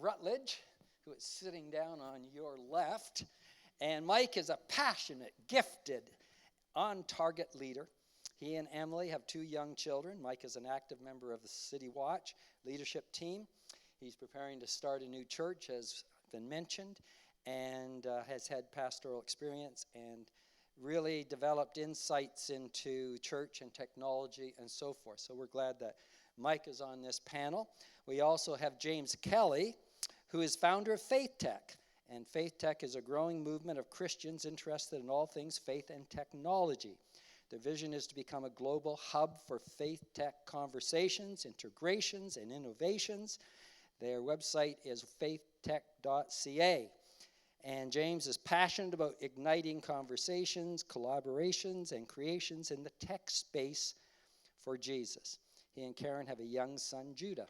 Rutledge, who is sitting down on your left. And Mike is a passionate, gifted, on-target leader. He and Emily have 2 young children. Mike is an active member of the City Watch leadership team. He's preparing to start a new church, as been mentioned, and has had pastoral experience and really developed insights into church and technology and so forth. So we're glad that Mike is on this panel. We also have James Kelly, who is founder of Faith Tech. And Faith Tech is a growing movement of Christians interested in all things faith and technology. Their vision is to become a global hub for faith tech conversations, integrations, and innovations. Their website is faithtech.ca. And James is passionate about igniting conversations, collaborations, and creations in the tech space for Jesus. He and Karen have a young son, Judah.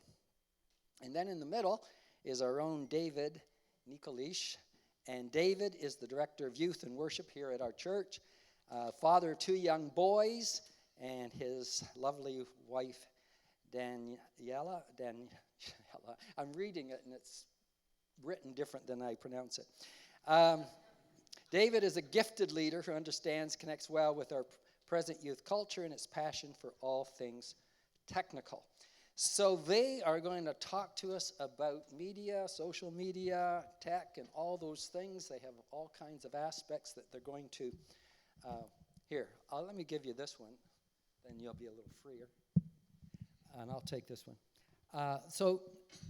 And then in the middle is our own David Nikolic. And David is the director of youth and worship here at our church, father of 2 young boys, and his lovely wife, Daniela. I'm reading it, and it's written different than I pronounce it. David is a gifted leader who understands, connects well with our present youth culture and its passion for all things technical. So they are going to talk to us about media, social media, tech, and all those things. They have all kinds of aspects that they're going to, let me give you this one, then you'll be a little freer. And I'll take this one. So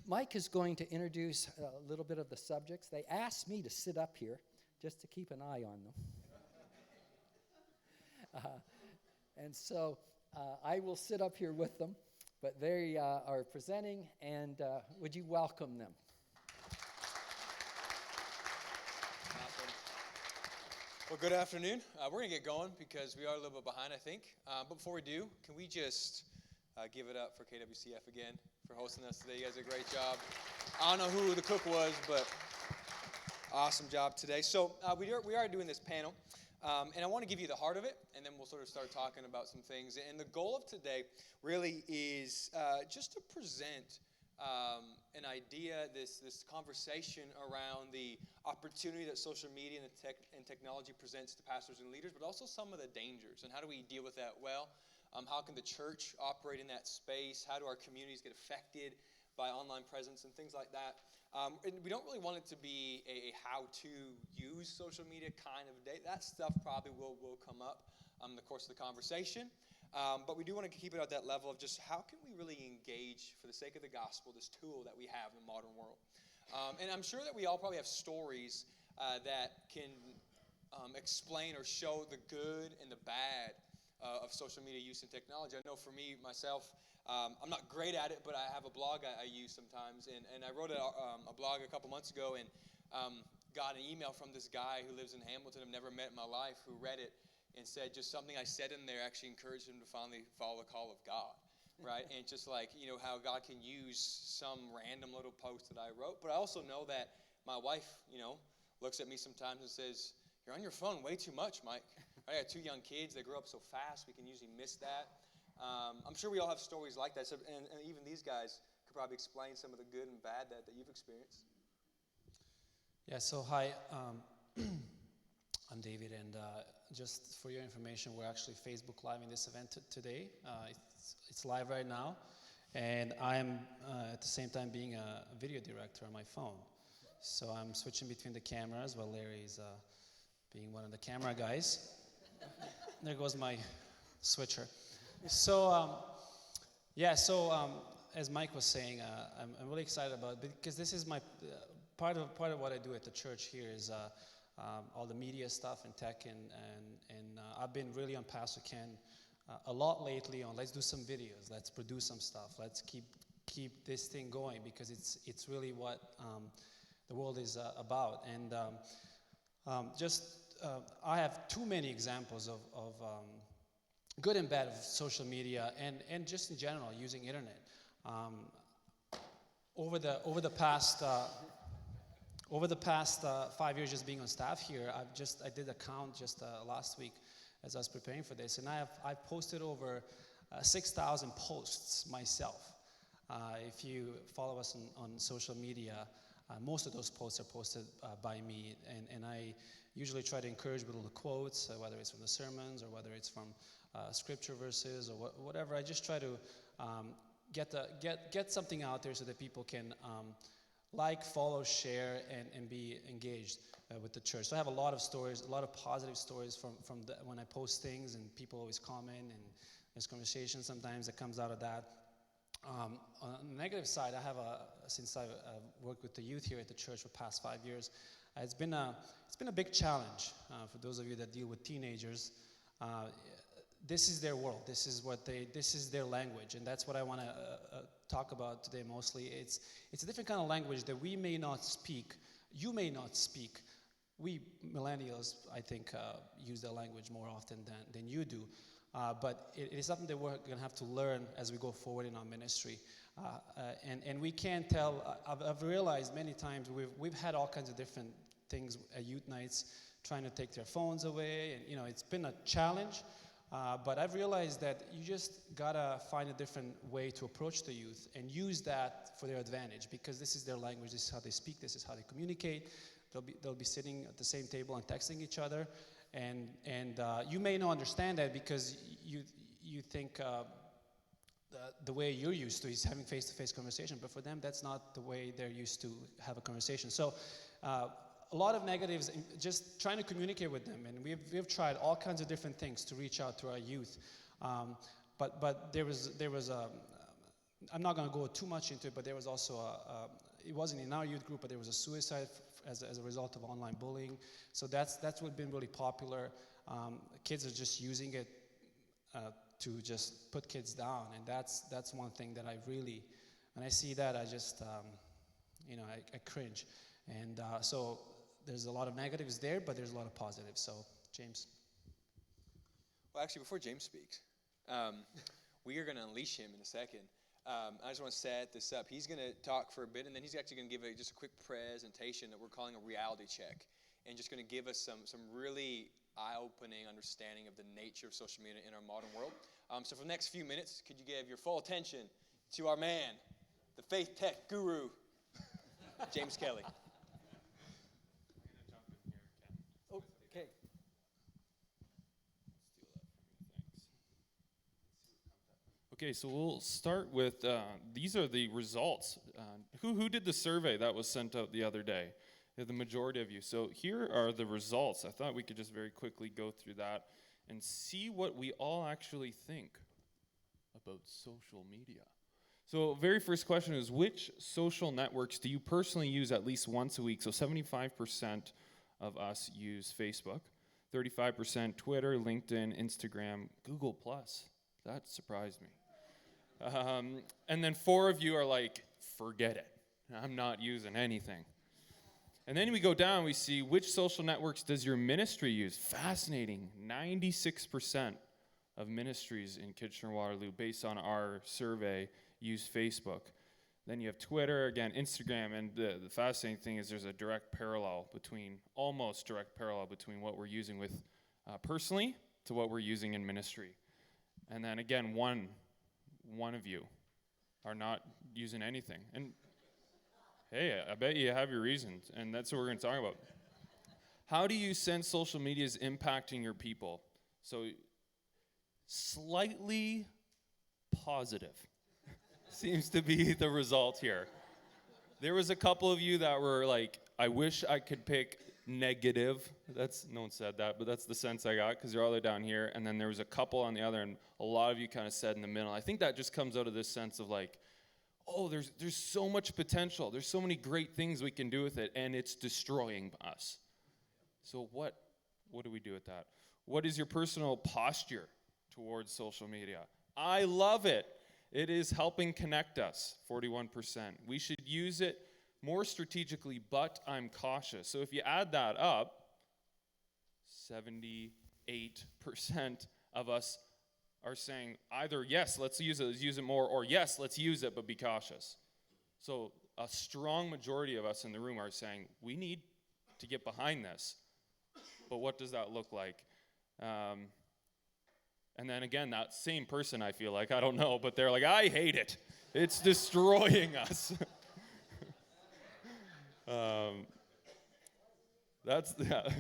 Mike is going to introduce a little bit of the subjects. They asked me to sit up here just to keep an eye on them. And so I will sit up here with them, but they are presenting, and would you welcome them? Awesome. Well, good afternoon. We're going to get going because we are a little bit behind, I think. But before we do, can we just give it up for KWCF again for hosting us today? You guys did a great job. I don't know who the cook was, but awesome job today. So we are doing this panel, and I want to give you the heart of it, and then we'll sort of start talking about some things. And the goal of today really is just to present an idea, this conversation around the opportunity that social media and technology presents to pastors and leaders, but also some of the dangers, and how do we deal with that well? How can the church operate in that space? How do our communities get affected by online presence and things like that? And we don't really want it to be a how-to use social media kind of day. That stuff probably will come up in the course of the conversation. But we do want to keep it at that level of just how can we really engage, for the sake of the gospel, this tool that we have in the modern world. And I'm sure that we all probably have stories that can explain or show the good and the bad of social media use and technology. I know for me, myself, I'm not great at it, but I have a blog I use sometimes. And I wrote a blog a couple months ago and got an email from this guy who lives in Hamilton I've never met in my life, who read it and said just something I said in there actually encouraged him to finally follow the call of God, right? And just like, how God can use some random little post that I wrote. But I also know that my wife, looks at me sometimes and says, "You're on your phone way too much, Mike." I got 2 young kids. They grow up so fast. We can usually miss that. I'm sure we all have stories like that. So, and even these guys could probably explain some of the good and bad that you've experienced. Yeah, so hi. I'm David, and just for your information, we're actually Facebook Live in this event today. It's live right now, and I'm at the same time being a video director on my phone. So I'm switching between the cameras while Larry's being one of the camera guys. There goes my switcher. So, as Mike was saying, I'm really excited about it because this is my part of what I do at the church here is all the media stuff and tech, and I've been really on Pastor Ken a lot lately on let's do some videos, let's produce some stuff, let's keep this thing going because it's really what the world is about. And I have too many examples of good and bad of social media and just in general using internet. Over the past 5 years just being on staff here, I did a count just last week as I was preparing for this, and I've posted over 6,000 posts myself. If you follow us on social media, Most of those posts are posted by me, and I usually try to encourage with little quotes, whether it's from the sermons or whether it's from scripture verses or whatever. I just try to get something out there so that people can like, follow, share, and be engaged with the church. So I have a lot of stories, a lot of positive stories from when I post things, and people always comment, and there's conversation sometimes that comes out of that. On the negative side, I have since I've worked with the youth here at the church for the past 5 years, it's been a big challenge for those of you that deal with teenagers. This is their world. This is their language, and that's what I want to talk about today mostly. It's a different kind of language that we may not speak. You may not speak. We millennials, I think, use that language more often than you do. But it is something that we're going to have to learn as we go forward in our ministry. And we can't tell. I've realized many times we've had all kinds of different things at youth nights, trying to take their phones away, and it's been a challenge. But I've realized that you just gotta find a different way to approach the youth and use that for their advantage, because this is their language, this is how they speak, this is how they communicate. They'll be sitting at the same table and texting each other, and you may not understand that because you think the way you're used to is having face-to-face conversation, but for them that's not the way they're used to have a conversation. So a lot of negatives in just trying to communicate with them, and we've tried all kinds of different things to reach out to our youth, but there was a I'm not going to go too much into it, but there was also it wasn't in our youth group, but there was a suicide as a result of online bullying. So that's what's been really popular. Kids are just using it to just put kids down, and that's one thing that I really, when I see that, I just I cringe. And so there's a lot of negatives there, but there's a lot of positives. So, James. Well, actually, before James speaks, we are going to unleash him in a second. I just want to set this up. He's going to talk for a bit, and then he's actually going to give just a quick presentation that we're calling a reality check, and just going to give us some really eye-opening understanding of the nature of social media in our modern world. So for the next few minutes, could you give your full attention to our man, the faith tech guru, James Kelly. Okay. Okay, so we'll start with, these are the results. Who did the survey that was sent out the other day? The majority of you. So here are the results. I thought we could just very quickly go through that and see what we all actually think about social media. So very first question is, which social networks do you personally use at least once a week? So 75% of us use Facebook, 35% Twitter, LinkedIn, Instagram, Google+. That surprised me. And then 4 of you are like, forget it. I'm not using anything. And then we go down, we see, which social networks does your ministry use? Fascinating. 96% of ministries in Kitchener-Waterloo, based on our survey, use Facebook. Then you have Twitter, again, Instagram, and the fascinating thing is there's a almost direct parallel between what we're using with personally to what we're using in ministry. And then again, one of you are not using anything. And hey, I bet you have your reasons, and that's what we're going to talk about. How do you sense social media is impacting your people? So slightly positive seems to be the result here. There was a couple of you that were like, I wish I could pick negative. No one said that, but that's the sense I got because you're all the way down here. And then there was a couple on the other, and a lot of you kind of said in the middle. I think that just comes out of this sense of like, oh, there's so much potential. There's so many great things we can do with it, and it's destroying us. So what do we do with that? What is your personal posture towards social media? I love it. It is helping connect us, 41%. We should use it more strategically, but I'm cautious. So if you add that up, 78% of us are saying either, yes, let's use it more, or yes, let's use it, but be cautious. So a strong majority of us in the room are saying, we need to get behind this. But what does that look like? And then again, that same person, I feel like, I don't know, but they're like, I hate it. It's destroying us.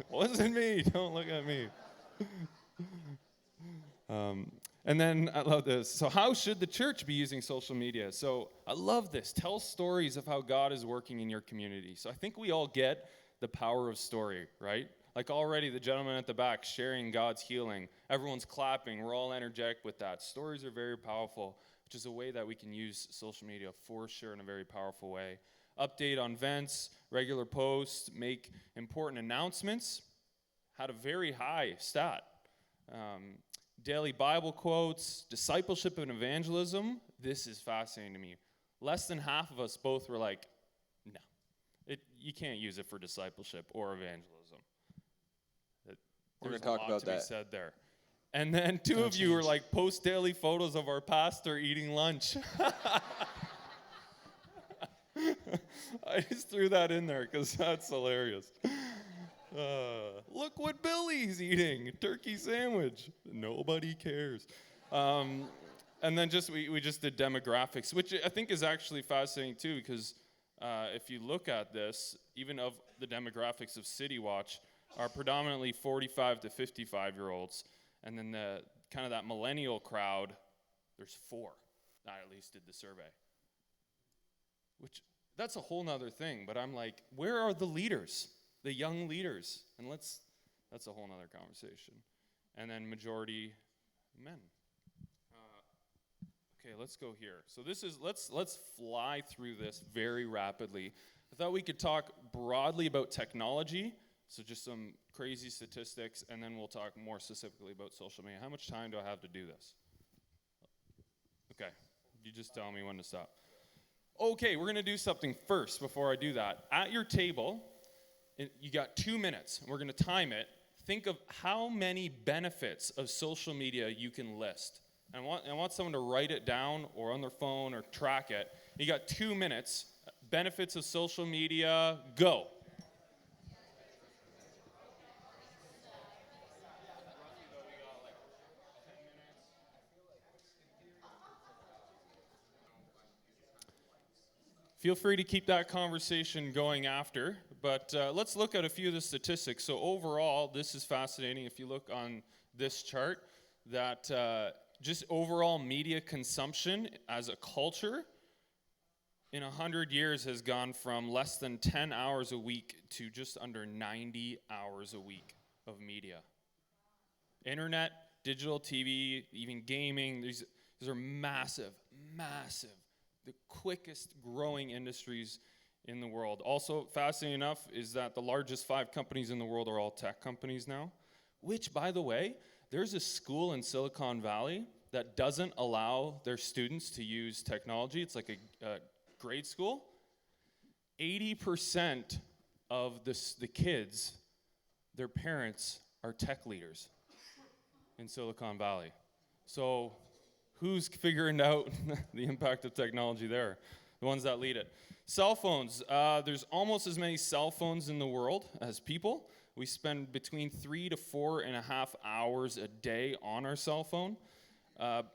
Wasn't me. Don't look at me. And then I love this. So how should the church be using social media? So I love this. Tell stories of how God is working in your community. So I think we all get the power of story, right? Like already the gentleman at the back sharing God's healing. Everyone's clapping. We're all energetic with that. Stories are very powerful, which is a way that we can use social media for sure in a very powerful way. Update on events, regular posts, make important announcements. Had a very high stat. Daily Bible quotes, discipleship and evangelism. This is fascinating to me. Less than half of us both were like, no, you can't use it for discipleship or evangelism. We're There's gonna talk a lot about to be that. said there. And then two of you were like, post daily photos of our pastor eating lunch. I just threw that in there because that's hilarious. Look what Billy's eating, a turkey sandwich. Nobody cares. And then we just did demographics, which I think is actually fascinating too, because if you look at this, even of the demographics of City Watch are predominantly 45 to 55-year-olds. And then the kind of that millennial crowd, there's 4 that at least did the survey. Which, that's a whole nother thing, but I'm like, where are the leaders? The young leaders? And that's a whole nother conversation. And then majority men. Okay, let's go here. So this is, let's fly through this very rapidly. I thought we could talk broadly about technology, so just some crazy statistics, and then we'll talk more specifically about social media. How much time do I have to do this? Okay, you just tell me when to stop. Okay, we're going to do something first before I do that. At your table, you got 2 minutes. We're going to time it. Think of how many benefits of social media you can list. I want someone to write it down or on their phone or track it. You got 2 minutes. Benefits of social media, go. Feel free to keep that conversation going after, but let's look at a few of the statistics. So overall, this is fascinating. If you look on this chart, that just overall media consumption as a culture in 100 years has gone from less than 10 hours a week to just under 90 hours a week of media. Internet, digital TV, even gaming, these are massive, the quickest growing industries in the world. Also, fascinating enough is that the largest 5 companies in the world are all tech companies now, which, by the way, there's a school in Silicon Valley that doesn't allow their students to use technology. It's like a grade school. 80% of the kids, their parents are tech leaders in Silicon Valley. So who's figuring out the impact of technology there? The ones that lead it. Cell phones. There's almost as many cell phones in the world as people. We spend between 3 to 4.5 hours a day on our cell phone.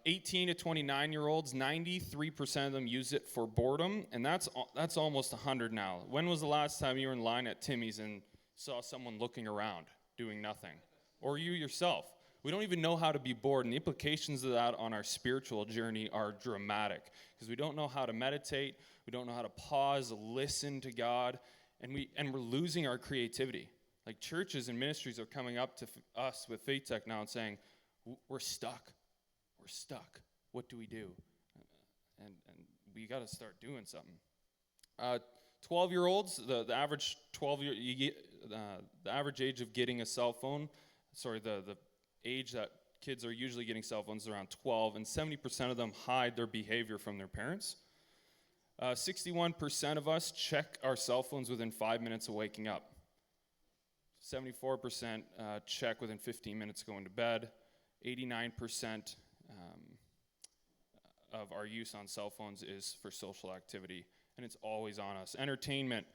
18 to 29-year-olds, 93% of them use it for boredom, and that's almost 100 now. When was the last time you were in line at Timmy's and saw someone looking around, doing nothing? Or you yourself? We don't even know how to be bored, and the implications of that on our spiritual journey are dramatic, because we don't know how to meditate, we don't know how to pause, listen to God, and we're losing our creativity. Like churches and ministries are coming up to us with Faith Tech now and saying, we're stuck. We're stuck. What do we do? And we got to start doing something. 12-year-olds, the average 12-year, the average age of getting a cell phone. The age that kids are usually getting cell phones is around 12, and 70% of them hide their behavior from their parents. 61% of us check our cell phones within 5 minutes of waking up. 74% check within 15 minutes going to bed. 89% of our use on cell phones is for social activity, and it's always on us. Entertainment,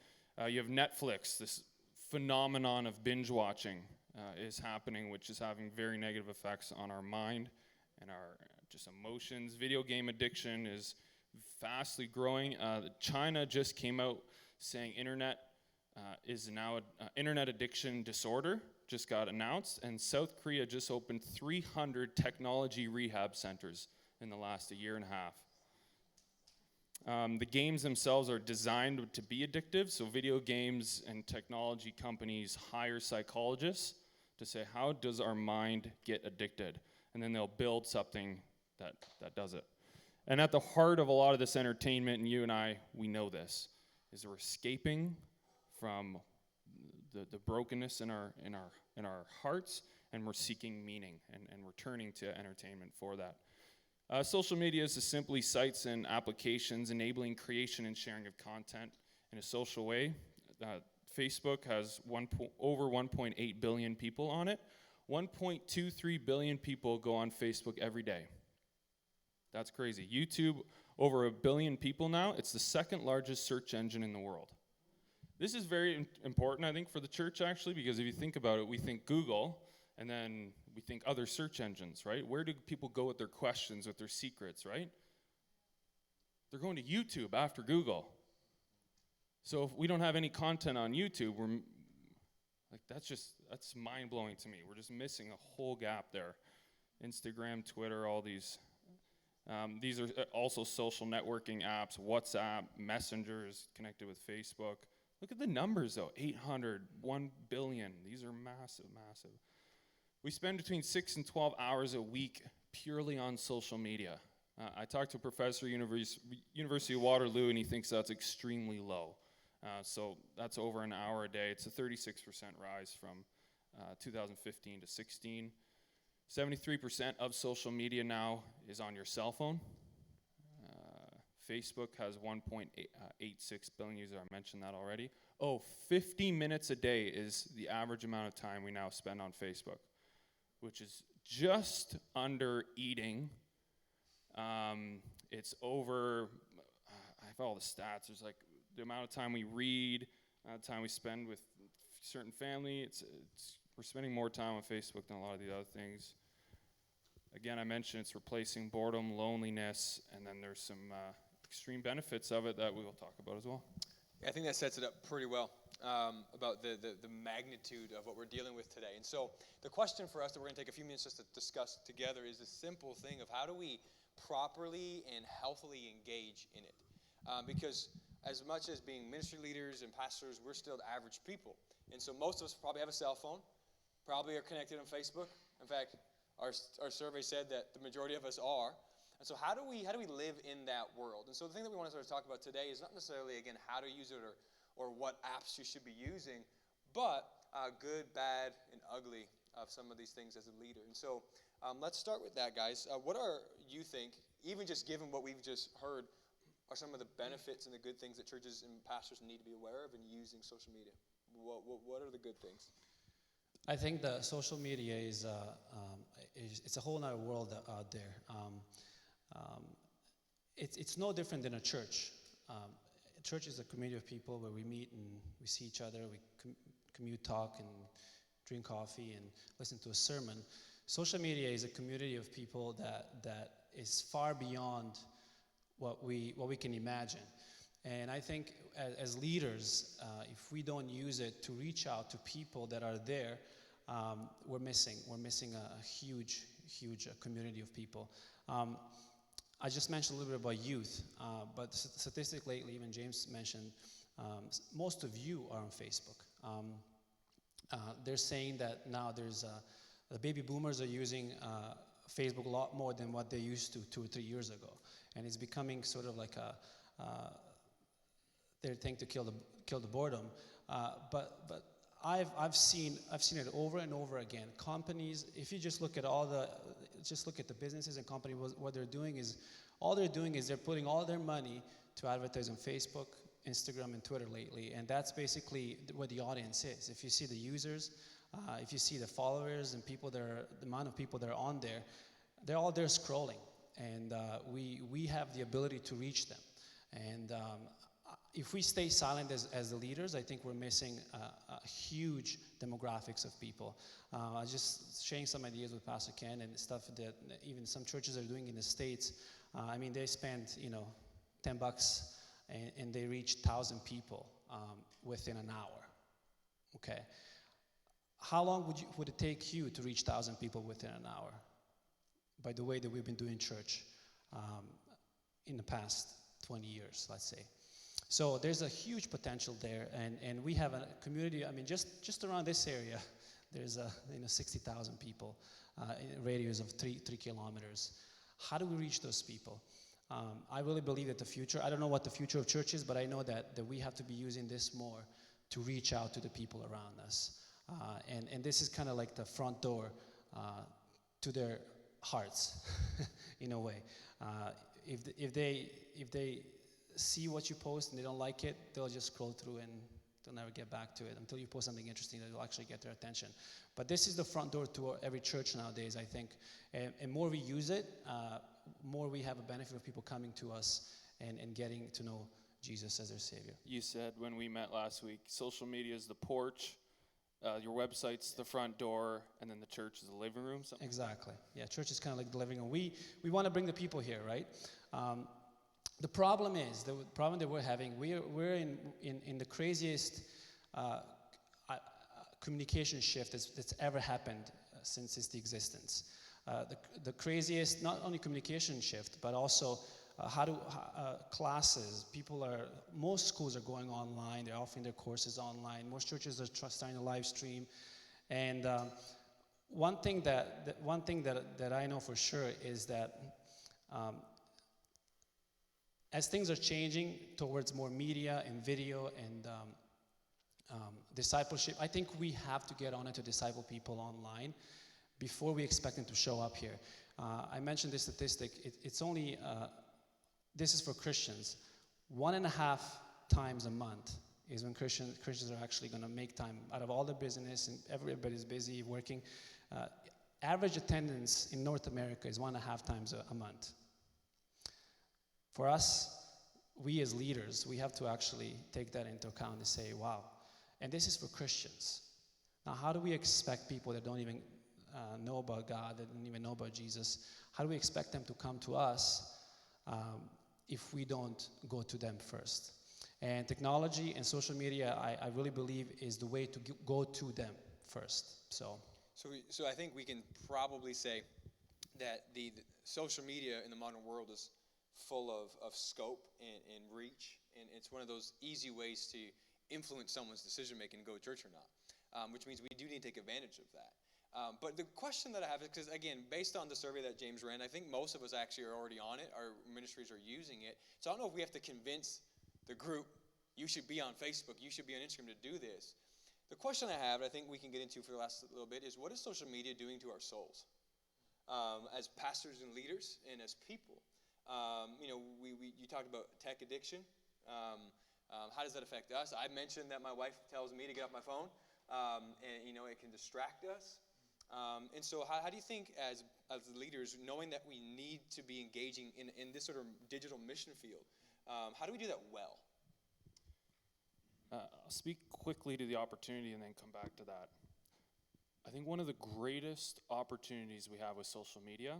you have Netflix. This phenomenon of binge watching is happening, which is having very negative effects on our mind and our just emotions. Video game addiction is fastly growing. China just came out saying internet is now an internet addiction disorder, just got announced, and South Korea just opened 300 technology rehab centers in the last year and a half. The games themselves are designed to be addictive, so video games and technology companies hire psychologists to say, how does our mind get addicted? And then they'll build something that does it. And at the heart of a lot of this entertainment, and you and I, we know this, is we're escaping from the brokenness in our hearts, and we're seeking meaning and returning to entertainment for that. Social media is simply sites and applications enabling creation and sharing of content in a social way. Facebook has over 1.8 billion people on it. 1.23 billion people go on Facebook every day. That's crazy. YouTube, over 1 billion people now. It's the second largest search engine in the world. This is very important, I think, for the church, actually, because if you think about it, we think Google, and then we think other search engines, right? Where do people go with their questions, with their secrets, right? They're going to YouTube after Google. So if we don't have any content on YouTube, that's mind-blowing to me. We're just missing a whole gap there. Instagram, Twitter, all these. These are also social networking apps, WhatsApp, Messengers connected with Facebook. Look at the numbers, though, 800, 1 billion. These are massive, massive. We spend between 6 and 12 hours a week purely on social media. I talked to a professor at University of Waterloo, and he thinks that's extremely low. So that's over an hour a day. It's a 36% rise from 2015 to 16. 73% of social media now is on your cell phone. Facebook has 1.86 billion users. I mentioned that already. 50 minutes a day is the average amount of time we now spend on Facebook, which is just under eating. It's over, I have all the stats. There's like the amount of time we read, the amount of time we spend with certain family. We're spending more time on Facebook than a lot of the other things. Again, I mentioned it's replacing boredom, loneliness, and then there's some extreme benefits of it that we will talk about as well. Yeah, I think that sets it up pretty well about the magnitude of what we're dealing with today. And so the question for us that we're going to take a few minutes just to discuss together is the simple thing of how do we properly and healthily engage in it? Because as much as being ministry leaders and pastors, we're still the average people. And so most of us probably have a cell phone, probably are connected on Facebook. In fact, our survey said that the majority of us are. And so how do we live in that world? And so the thing that we want to sort of talk about today is not necessarily, again, how to use it or what apps you should be using, but good, bad, and ugly of some of these things as a leader. And so let's start with that, guys. What are you think, even just given what we've just heard, are some of the benefits and the good things that churches and pastors need to be aware of in using social media? What are the good things? I think the social media is it's a whole other world out there. It's no different than a church. A church is a community of people where we meet and we see each other, we commute, talk, and drink coffee and listen to a sermon. Social media is a community of people that is far beyond what we can imagine. And I think as leaders, if we don't use it to reach out to people that are there, we're missing a huge community of people. I just mentioned a little bit about youth, but statistics lately, even James mentioned, most of you are on Facebook. They're saying that now the baby boomers are using Facebook a lot more than what they used to 2 or 3 years ago, and it's becoming sort of like their thing to kill the boredom. But I've seen it over and over again. Companies, if you just look at the businesses and companies, what they're doing is they're putting all their money to advertise on Facebook, Instagram, and Twitter lately, and that's basically where the audience is. If you see the users, if you see the followers and the amount of people that are on there, they're all there scrolling, and we have the ability to reach them. And if we stay silent as the leaders, I think we're missing a huge demographics of people. I was just sharing some ideas with Pastor Ken and stuff that even some churches are doing in the States. They spend $10 and they reach 1,000 people within an hour. Okay. How long would it take you to reach 1,000 people within an hour? By the way that we've been doing church in the past 20 years, let's say. So there's a huge potential there, and we have a community. I mean, just around this area, there's 60,000 people in a radius of 3 kilometers. How do we reach those people? I really believe that the future, I don't know what the future of church is, but I know that we have to be using this more to reach out to the people around us. And this is kind of like the front door to their hearts, in a way. If they see what you post and they don't like it, they'll just scroll through and they'll never get back to it until you post something interesting that will actually get their attention. But this is the front door to every church nowadays, I think. And more we use it, more we have a benefit of people coming to us and getting to know Jesus as their Savior. You said when we met last week, social media is the porch, your website's the front door, and then the church is the living room. Exactly. Yeah, church is kind of like the living room. We want to bring the people here, right? The problem that we're having, we're in the craziest communication shift that's ever happened since the existence. The craziest, not only communication shift, but also classes. Most schools are going online. They're offering their courses online. Most churches are starting to live stream. And one thing that I know for sure is that as things are changing towards more media and video and discipleship, I think we have to get on it to disciple people online before we expect them to show up here. I mentioned this statistic. It's only, this is for Christians, 1.5 times a month is when Christians are actually going to make time out of all their business, and everybody's busy working. Average attendance in North America is 1.5 times a month. For us, we as leaders, we have to actually take that into account and say, wow. And this is for Christians. Now, how do we expect people that don't even know about God, that don't even know about Jesus, how do we expect them to come to us if we don't go to them first? And technology and social media, I really believe, is the way to go to them first. So I think we can probably say that the social media in the modern world is full of scope and reach, and it's one of those easy ways to influence someone's decision-making to go to church or not, which means we do need to take advantage of that. But the question that I have is, because again, based on the survey that James ran, I think most of us actually are already on it. Our ministries are using it. So I don't know if we have to convince the group, you should be on Facebook, you should be on Instagram to do this. The question I have, I think we can get into for the last little bit, is what is social media doing to our souls? As pastors and leaders and as people. You talked about tech addiction. How does that affect us? I mentioned that my wife tells me to get off my phone, and it can distract us. And so how do you think as leaders, knowing that we need to be engaging in this sort of digital mission field, how do we do that well? I'll speak quickly to the opportunity and then come back to that. I think one of the greatest opportunities we have with social media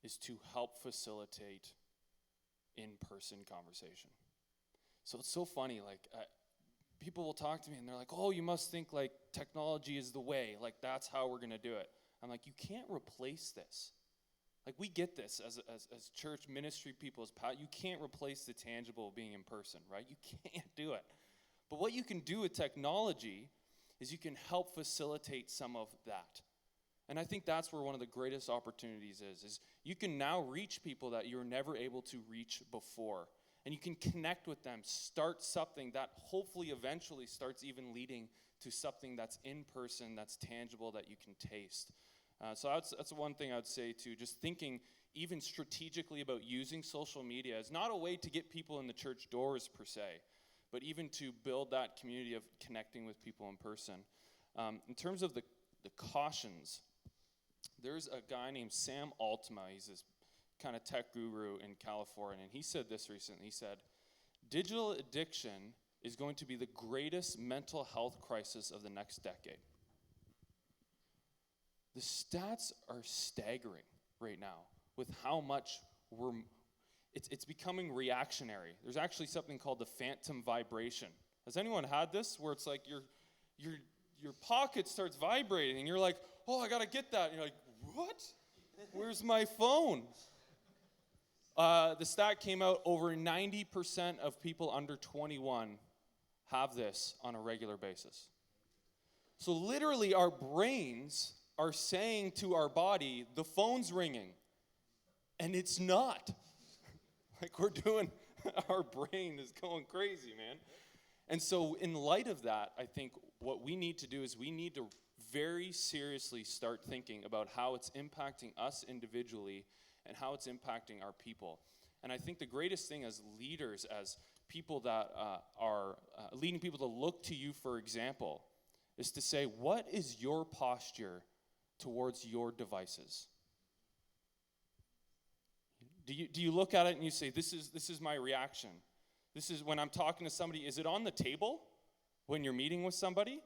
is to help facilitate in-person conversation. So it's so funny, people will talk to me and they're like, oh, you must think like technology is the way, like that's how we're gonna do it. I'm like, you can't replace this. Like we get this as church ministry people, you can't replace the tangible of being in person, right? You can't do it. But what you can do with technology is you can help facilitate some of that. And I think that's where one of the greatest opportunities is you can now reach people that you were never able to reach before. And you can connect with them, start something that hopefully eventually starts even leading to something that's in person, that's tangible, that you can taste. So that's one thing I would say too, just thinking even strategically about using social media is not a way to get people in the church doors per se, but even to build that community of connecting with people in person. In terms of the cautions, there's a guy named Sam Altman. He's this kind of tech guru in California, and he said this recently. He said, digital addiction is going to be the greatest mental health crisis of the next decade. The stats are staggering right now with how much it's becoming reactionary. There's actually something called the phantom vibration. Has anyone had this where it's like your pocket starts vibrating, and you're like, oh, I got to get that. And you're like, what? Where's my phone? The stat came out, over 90% of people under 21 have this on a regular basis. So literally our brains are saying to our body, the phone's ringing, and it's not. Like we're doing, our brain is going crazy, man. And so in light of that, I think what we need to do is we need to very seriously start thinking about how it's impacting us individually and how it's impacting our people. And I think the greatest thing as leaders, as people that are leading people to look to you for example, is to say, what is your posture towards your devices? Do you look at it and you say, this is my reaction? This is when I'm talking to somebody, is it on the table when you're meeting with somebody?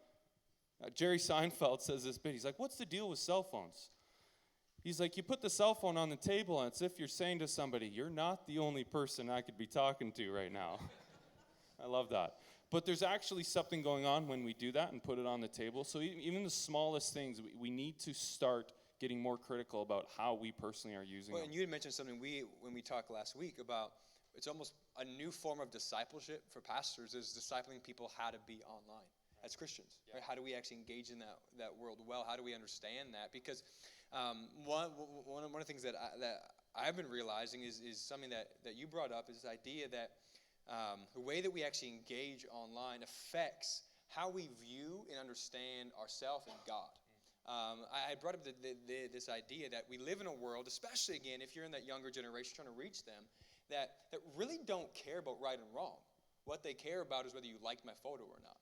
Jerry Seinfeld says this bit. He's like, what's the deal with cell phones? He's like, you put the cell phone on the table, and it's if you're saying to somebody, you're not the only person I could be talking to right now. I love that. But there's actually something going on when we do that and put it on the table. So even the smallest things, we need to start getting more critical about how we personally are using them. And you had mentioned something when we talked last week about it's almost a new form of discipleship for pastors is discipling people how to be online as Christians. Yeah. Right? How do we actually engage in that world well? How do we understand that? Because one of the things that I've been realizing is something that you brought up is this idea that the way that we actually engage online affects how we view and understand ourselves and God. I brought up this idea that we live in a world, especially again if you're in that younger generation trying to reach them, that really don't care about right and wrong. What they care about is whether you liked my photo or not.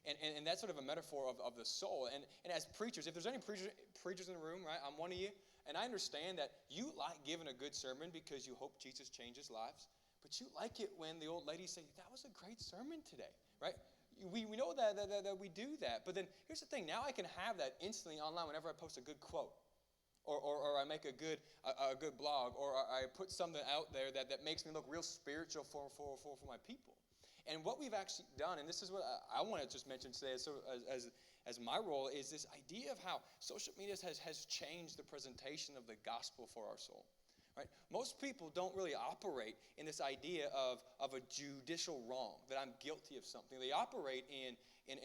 And that's sort of a metaphor of the soul. And as preachers, if there's any preachers in the room, right, I'm one of you, and I understand that you like giving a good sermon because you hope Jesus changes lives, but you like it when the old ladies say, that was a great sermon today, right? We know that we do that. But then here's the thing. Now I can have that instantly online whenever I post a good quote. Or I make a good blog, or I put something out there that makes me look real spiritual for my people. And what we've actually done, and this is what I want to just mention today as my role, is this idea of how social media has changed the presentation of the gospel for our soul. Right? Most people don't really operate in this idea of a judicial wrong, that I'm guilty of something. They operate in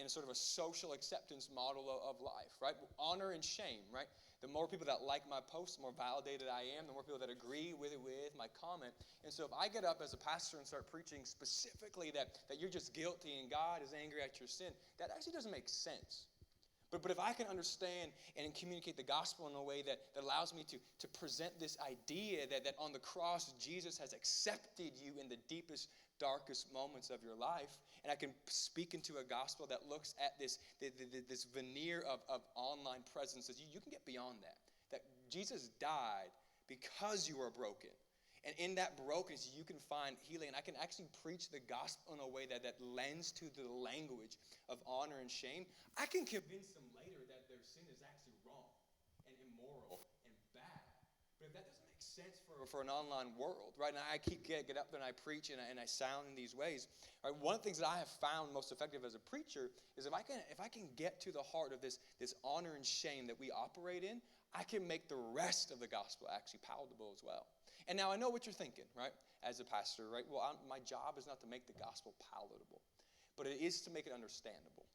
a sort of a social acceptance model of life, right? Honor and shame, right? The more people that like my post, the more validated I am, the more people that agree with my comment. And so if I get up as a pastor and start preaching specifically that you're just guilty and God is angry at your sin, that actually doesn't make sense. But if I can understand and communicate the gospel in a way that allows me to present this idea that on the cross, Jesus has accepted you in the deepest, darkest moments of your life, and I can speak into a gospel that looks at this veneer of online presence, you can get beyond that Jesus died because you are broken. And in that brokenness, you can find healing. And I can actually preach the gospel in a way that lends to the language of honor and shame. I can convince them later that their sin is actually wrong and immoral and bad. But if that doesn't make sense for an online world, right? And I get up there and I preach and I sound in these ways. Right? One of the things that I have found most effective as a preacher is if I can get to the heart of this honor and shame that we operate in, I can make the rest of the gospel actually palatable as well. And now I know what you're thinking, right, as a pastor, right? Well, my job is not to make the gospel palatable, but it is to make it understandable,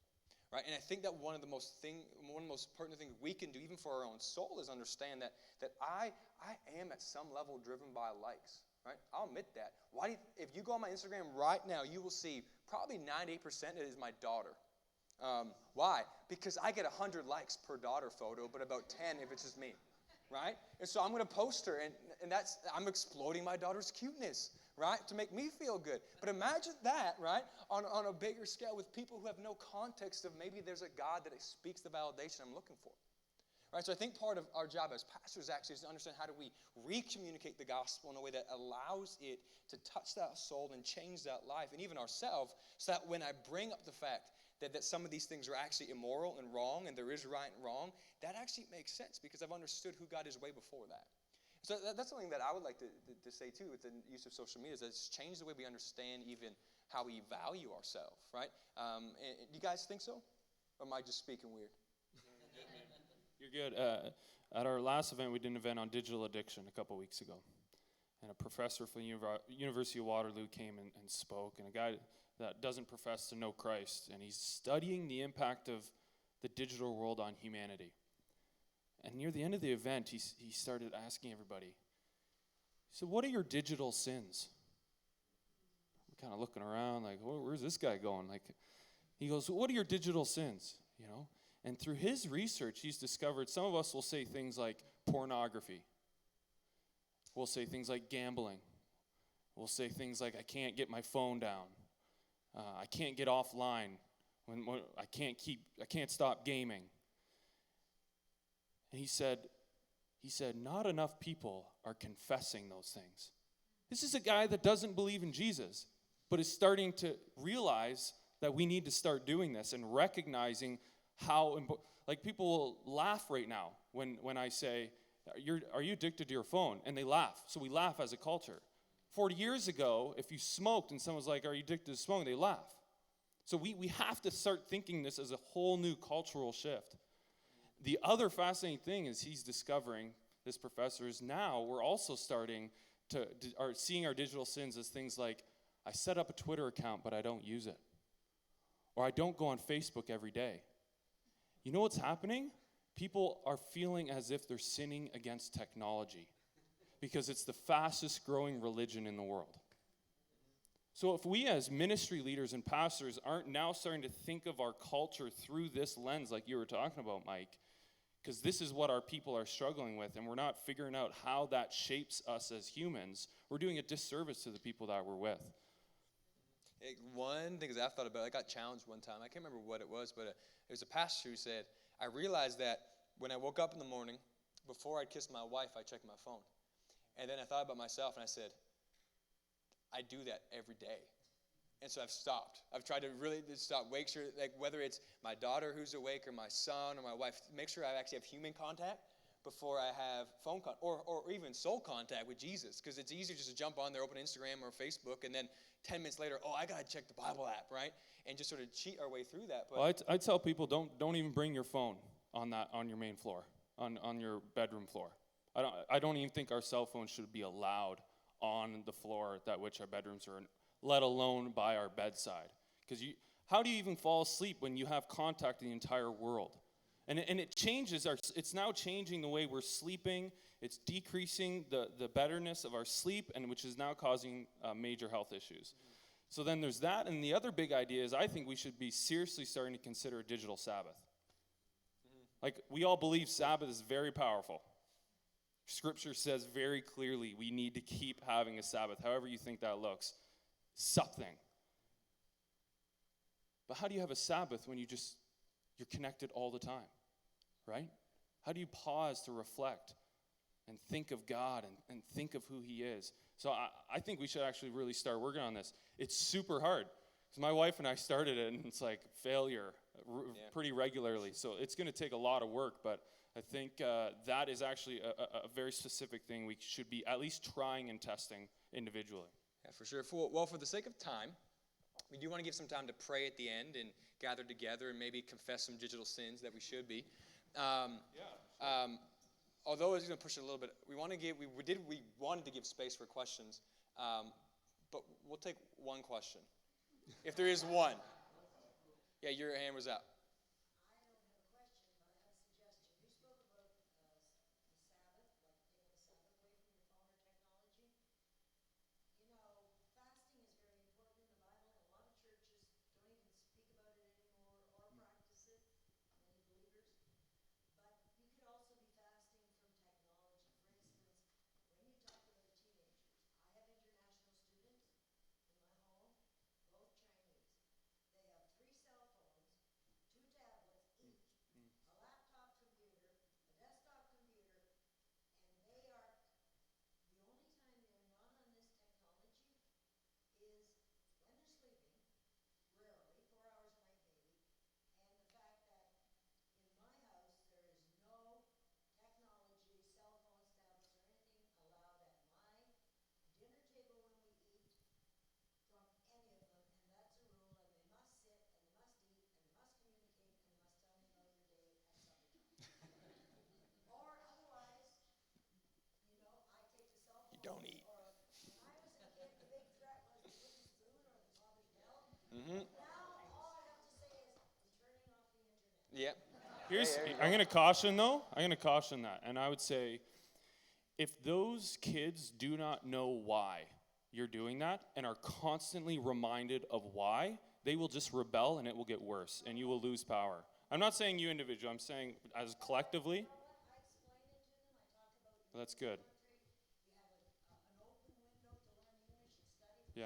right? And I think that one of the most pertinent things we can do, even for our own soul, is understand that I am at some level driven by likes, right? I'll admit that. If you go on my Instagram right now, you will see probably 98% it is my daughter. Why? Because I get 100 likes per daughter photo, but about 10 if it's just me. Right? And so I'm going to post her, and I'm exploiting my daughter's cuteness, right, to make me feel good. But imagine that, right, on a bigger scale with people who have no context of maybe there's a God that speaks the validation I'm looking for. Right? So I think part of our job as pastors actually is to understand how do we re-communicate the gospel in a way that allows it to touch that soul and change that life, and even ourselves, so that when I bring up the fact that some of these things are actually immoral and wrong, and there is right and wrong, that actually makes sense because I've understood who God is way before that. So that's something that I would like to say, too, with the use of social media, is that it's changed the way we understand even how we value ourselves, right? And you guys think so? Or am I just speaking weird? You're good. At our last event, we did an event on digital addiction a couple weeks ago. And a professor from the University of Waterloo came and spoke, and a guy that doesn't profess to know Christ, and he's studying the impact of the digital world on humanity. And near the end of the event, he started asking everybody, he said, what are your digital sins? We're kind of looking around like, where's this guy going? Like, he goes, what are your digital sins? You know? And through his research, he's discovered some of us will say things like pornography. We'll say things like gambling. We'll say things like, I can't get my phone down. I can't get offline. When I can't stop gaming. And he said, not enough people are confessing those things. This is a guy that doesn't believe in Jesus, but is starting to realize that we need to start doing this and recognizing how important. Like, people will laugh right now when I say, are you addicted to your phone? And they laugh. So we laugh as a culture. 40 years ago, if you smoked and someone was like, are you addicted to smoking? They laugh. So we have to start thinking this as a whole new cultural shift. The other fascinating thing is he's discovering, this professor, is now we're also starting to are seeing our digital sins as things like, I set up a Twitter account, but I don't use it. Or I don't go on Facebook every day. You know what's happening? People are feeling as if they're sinning against technology because it's the fastest growing religion in the world. So if we as ministry leaders and pastors aren't now starting to think of our culture through this lens like you were talking about, Mike, because this is what our people are struggling with, and we're not figuring out how that shapes us as humans, we're doing a disservice to the people that we're with. One thing I've thought about, I got challenged one time. I can't remember what it was, but it was a pastor who said, I realized that when I woke up in the morning, before I'd kiss my wife, I checked my phone. And then I thought about myself, and I said, I do that every day. And so I've stopped. I've tried to really stop, make sure, like whether it's my daughter who's awake or my son or my wife, make sure I actually have human contact before I have phone contact or even soul contact with Jesus. Because it's easier just to jump on there, open Instagram or Facebook, and then 10 minutes later, I got to check the Bible app, right? And just sort of cheat our way through that. But Well, I tell people, don't even bring your phone on your main floor, on your bedroom floor. I don't even think our cell phones should be allowed on the floor that which our bedrooms are in, let alone by our bedside. Because how do you even fall asleep when you have contact with the entire world? And it changes it's now changing the way we're sleeping. It's decreasing the betterness of our sleep, and which is now causing major health issues. So then there's that, and the other big idea is I think we should be seriously starting to consider a digital Sabbath. Like, we all believe Sabbath is very powerful. Scripture says very clearly we need to keep having a Sabbath, however you think that looks. Something. But how do you have a Sabbath when you're connected all the time, right? How do you pause to reflect and think of God and think of who he is? So I think we should actually really start working on this. It's super hard. Because my wife and I started it, and it's like failure pretty regularly. So it's going to take a lot of work, but I think that is actually a very specific thing we should be at least trying and testing individually. yeah, for sure. For the sake of time, we do want to give some time to pray at the end and gather together and maybe confess some digital sins that we should be. Although it's going to push it a little bit, we wanted to give space for questions, but we'll take one question, if there is one. Yeah, your hand was up. Yeah. I'm going to caution, though. I'm going to caution that. And I would say, if those kids do not know why you're doing that and are constantly reminded of why, they will just rebel and it will get worse and you will lose power. I'm not saying you individually. I'm saying as collectively. That's good. Yeah.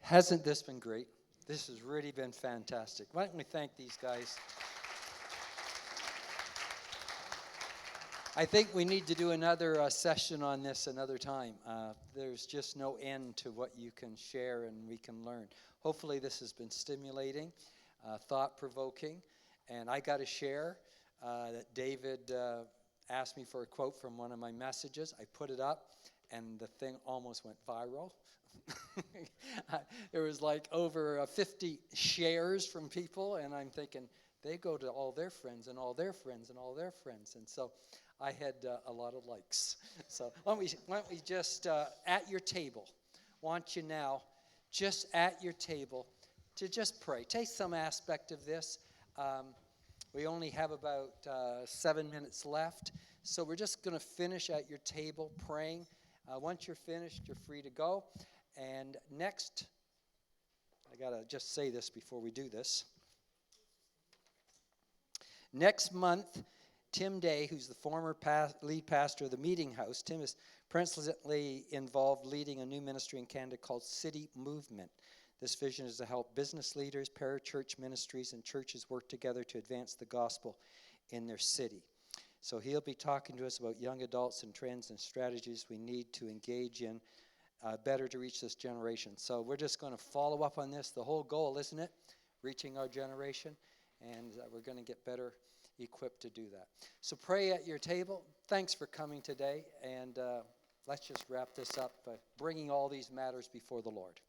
Hasn't this been great? This has really been fantastic. Why don't we thank these guys? I think we need to do another session on this another time. There's just no end to what you can share and we can learn. Hopefully this has been stimulating, thought-provoking, and I got to share that David asked me for a quote from one of my messages. I put it up, and the thing almost went viral. There was like over 50 shares from people, and I'm thinking, they go to all their friends and all their friends and all their friends. And so I had a lot of likes. So why don't we just, at your table, want you now, just at your table, to just pray. Take some aspect of this. We only have about 7 minutes left. So we're just going to finish at your table praying. Once you're finished, you're free to go. And next, I got to just say this before we do this. Next month, Tim Day, who's the former lead pastor of the Meeting House, Tim is presently involved leading a new ministry in Canada called City Movement. This vision is to help business leaders, parachurch ministries, and churches work together to advance the gospel in their city. So he'll be talking to us about young adults and trends and strategies we need to engage in better to reach this generation. So we're just going to follow up on this. The whole goal, isn't it? Reaching our generation. And we're going to get better equipped to do that. So pray at your table. Thanks for coming today. And let's just wrap this up by bringing all these matters before the Lord.